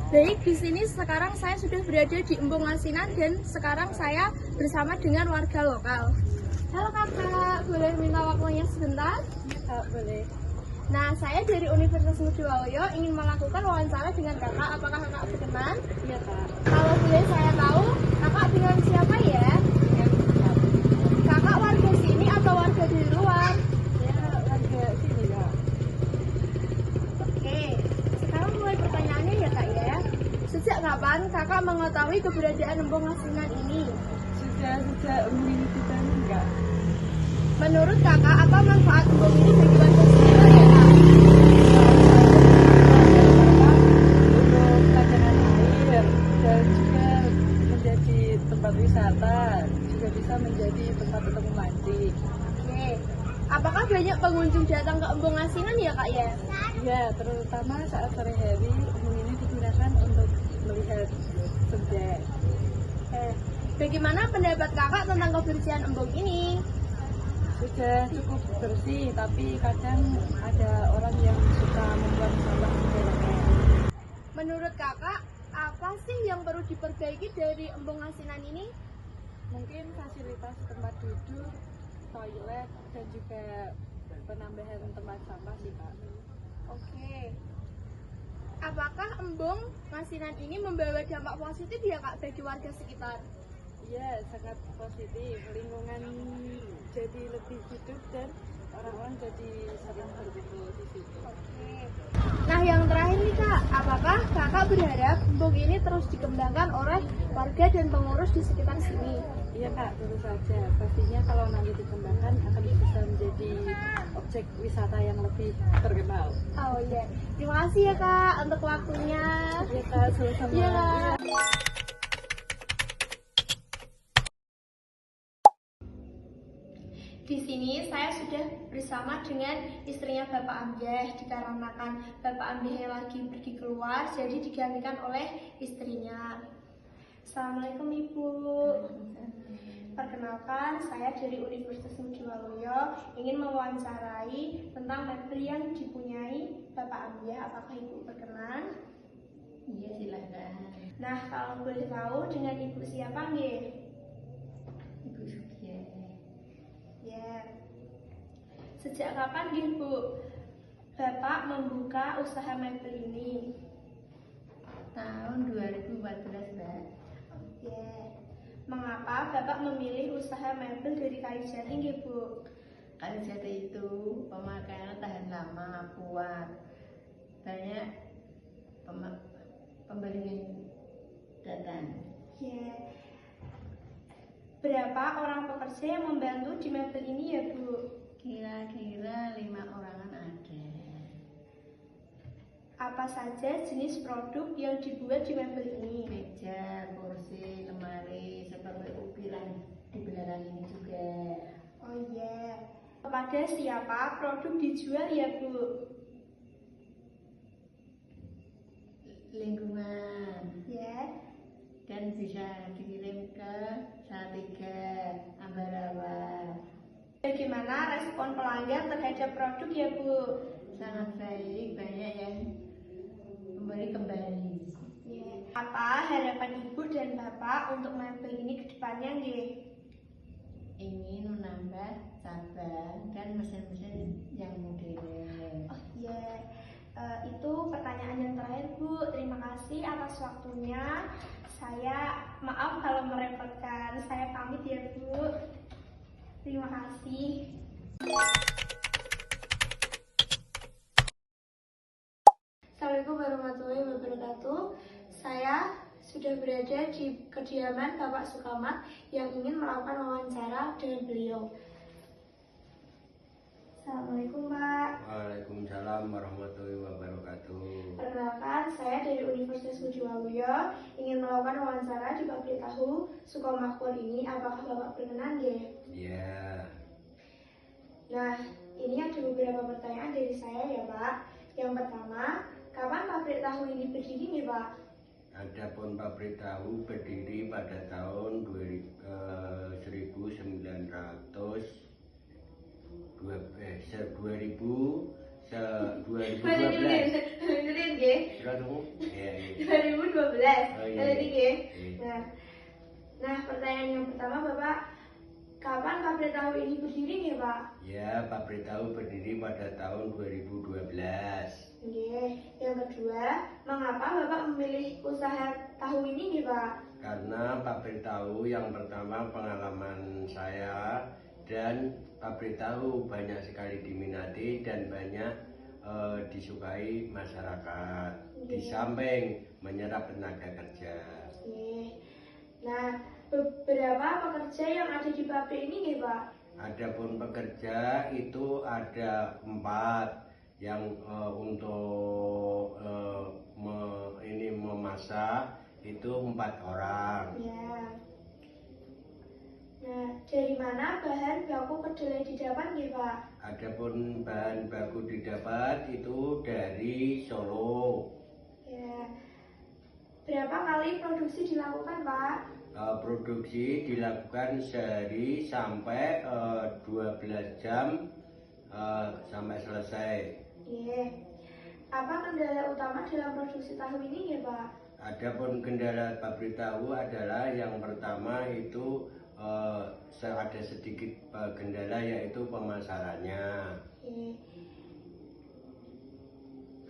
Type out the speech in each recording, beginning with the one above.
Baik, di sini sekarang saya sudah berada di Embung Asinan dan sekarang saya bersama dengan warga lokal. Halo kakak, boleh minta waktunya sebentar? Kak, boleh. Nah, saya dari Universitas Mujiwaluyo ingin melakukan wawancara dengan kakak. Apakah kakak berkenan? Iya, Kak. Kalau boleh saya tahu, kakak dengan siapa ya? Yang Kak. Kakak warga sini atau warga dari luar? Ya, warga sini, Kak. Oke, sekarang mulai pertanyaannya ya kak ya. Sejak kapan kakak mengetahui keberadaan Embung Asinan ini? Sudah sejak ini kita enggak. Menurut kakak, apa manfaat embung ini bagi warga sekitar ya kak? Untuk cadangan air dan juga menjadi tempat wisata, juga bisa menjadi tempat untuk memancing. Oke, apakah banyak pengunjung datang ke Embung Asinan ya kak ya? Ya, terutama saat sore hari, embung ini digunakan untuk melihat sunset. Bagaimana pendapat kakak tentang kebersihan embung ini? Sudah cukup bersih, tapi kadang ada orang yang suka membuang sampah sembarangan. Menurut kakak, apa sih yang perlu diperbaiki dari Embung Asinan ini? Mungkin fasilitas tempat duduk, toilet, dan juga penambahan tempat sampah sih, Kak. Oke. Apakah Embung Asinan ini membawa dampak positif ya kak bagi warga sekitar? Iya, sangat positif. Lingkungan jadi lebih hidup dan orang-orang jadi sering berkumpul di situ. Oke. Nah yang terakhir nih kak, apakah kakak berharap embung ini terus dikembangkan oleh warga dan pengurus di sekitar sini? Iya, Kak, tentu saja. Pastinya kalau nanti dikembangkan akan bisa menjadi objek wisata yang lebih terkenal. Oh iya, terima kasih ya kak untuk waktunya. Iya, Kak, sama-sama. Iya kak. Di sini saya sudah bersama dengan istrinya Bapak Ambyah, dikarenakan Bapak Ambyah lagi pergi keluar, jadi digantikan oleh istrinya. Assalamualaikum Ibu. Perkenalkan, saya dari Universitas Mujiwaluyo ingin mewawancarai tentang mebel yang dipunyai Bapak Ambyah. Apakah Ibu berkenan? Iya, silakan. Nah, kalau boleh tahu dengan Ibu siapa nggih? Ibu Sugiya. Ya. Sejak kapan nggih Bu Bapak membuka usaha mebel ini? Tahun 2014, Mbak. Oke. Mengapa Bapak memilih usaha mebel dari kayu jati nggih Bu? Kayu jati itu pemakaiannya tahan lama, kuat. Banyak pembeli yang datang. Ya. Berapa orang pekerja yang membantu di mebel ini ya Bu? Kira-kira 5 orangan ada. Apa saja jenis produk yang dibuat di mebel ini? Meja, kursi, lemari, seperti ukiran di belakang ini juga. Oh iya. Kepada siapa produk dijual ya Bu? Lingkungan. Ya. Dan bisa dikirim ke Salatiga, Ambarawa. Bagaimana respon pelanggan terhadap produk ya Bu? Sangat baik, banyak yang memberi kembali. Ya. Apa harapan Ibu dan Bapak untuk mebel ini ke depannya nggih? Ingin menambah cabang dan mesin-mesin yang modern. Oh iya. Itu pertanyaan yang terakhir Bu. Terima kasih atas waktunya. Saya maaf kalau merepotkan. Saya pamit ya Bu. Terima kasih. Assalamualaikum warahmatullahi wabarakatuh. Saya sudah berada di kediaman Bapak Sukamat yang ingin melakukan wawancara dengan beliau. Assalamualaikum Pak. Waalaikumsalam warahmatullahi wabarakatuh. Perkenalkan, saya dari Universitas Mujiwaluyo ingin melakukan wawancara di pabrik tahu Sukomakmur ini. Apakah Bapak berkenan nggih? Ya, Nah, ini ada beberapa pertanyaan dari saya ya Pak. Yang pertama, kapan pabrik tahu ini berdiri nih Pak? adapun pabrik tahu berdiri pada tahun 2012. Benerin nggih? Berapa tuh? Ya, 2012 Pak? Ya, pabrik tahu berdiri pada tahun 2012. Nggih. Yang kedua, mengapa Bapak memilih usaha tahu ini nggih, Pak? Karena pabrik tahu yang pertama pengalaman saya, dan pabrik tahu banyak sekali diminati dan banyak disukai masyarakat. Di samping menyerap tenaga kerja. Nggih. Nah, beberapa pekerja yang ada di pabrik ini nggih, Pak? Adapun pekerja itu ada 4 yang untuk memasak itu 4 orang. Ya. Nah, dari mana bahan baku kedelai didapat nggih, Pak? Adapun bahan baku didapat itu dari Solo. Ya. Berapa kali produksi dilakukan, Pak? Produksi dilakukan sehari sampai 12 jam sampai selesai. Nggih. Apa kendala utama dalam produksi tahu ini nggih, Pak? Adapun kendala pabrik tahu adalah yang pertama itu ada sedikit kendala, yaitu pemasarannya. Nggih.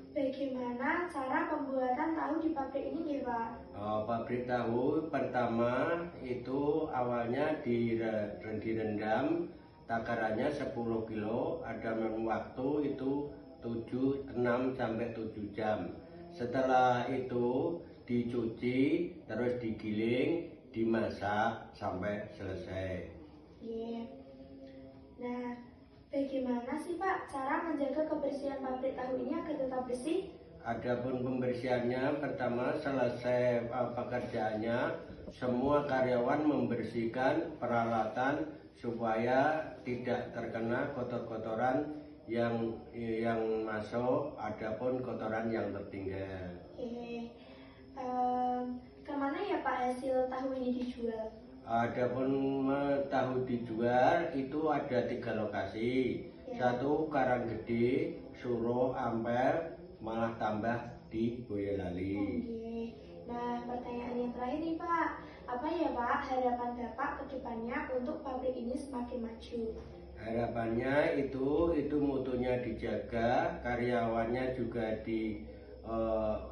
Bagaimana cara pembuatan tahu di pabrik ini nggih, Pak? Pabrik tahu pertama itu awalnya direndam, takarannya 10 kilo, ada waktu itu 6 sampai 7 jam. Setelah itu dicuci, terus digiling, dimasak sampai selesai. Nggih. Nah, bagaimana sih Pak cara menjaga kebersihan pabrik tahu ini agar tetap bersih? Adapun pembersihannya, pertama selesai pekerjaannya, semua karyawan membersihkan peralatan supaya tidak terkena kotor-kotoran yang masuk, adapun kotoran yang tertinggal. Oke. Kemana ya Pak hasil tahu ini dijual? Adapun tahu dijual itu ada 3 lokasi. Ya. 1 Karanggede, Suro, Ampel, Malah Tambah di Boyolali. Oke. Nah, pertanyaan yang terakhir nih Pak, apa ya Pak harapan Bapak ke depannya untuk pabrik ini semakin maju? Harapannya itu mutunya dijaga, karyawannya juga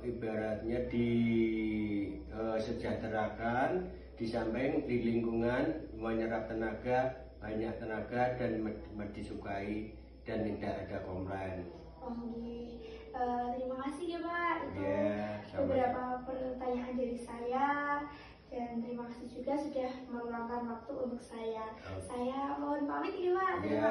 ibaratnya disejahterakan, di samping di lingkungan menyerap tenaga, banyak tenaga dan disukai dan tidak ada komplain. Oke. Terima kasih ya Pak, itu Ya, sama-sama. beberapa pertanyaan dari saya. Dan terima kasih juga sudah meluangkan waktu untuk saya. Oke. Saya mohon pamit ya Pak. Terima Ya,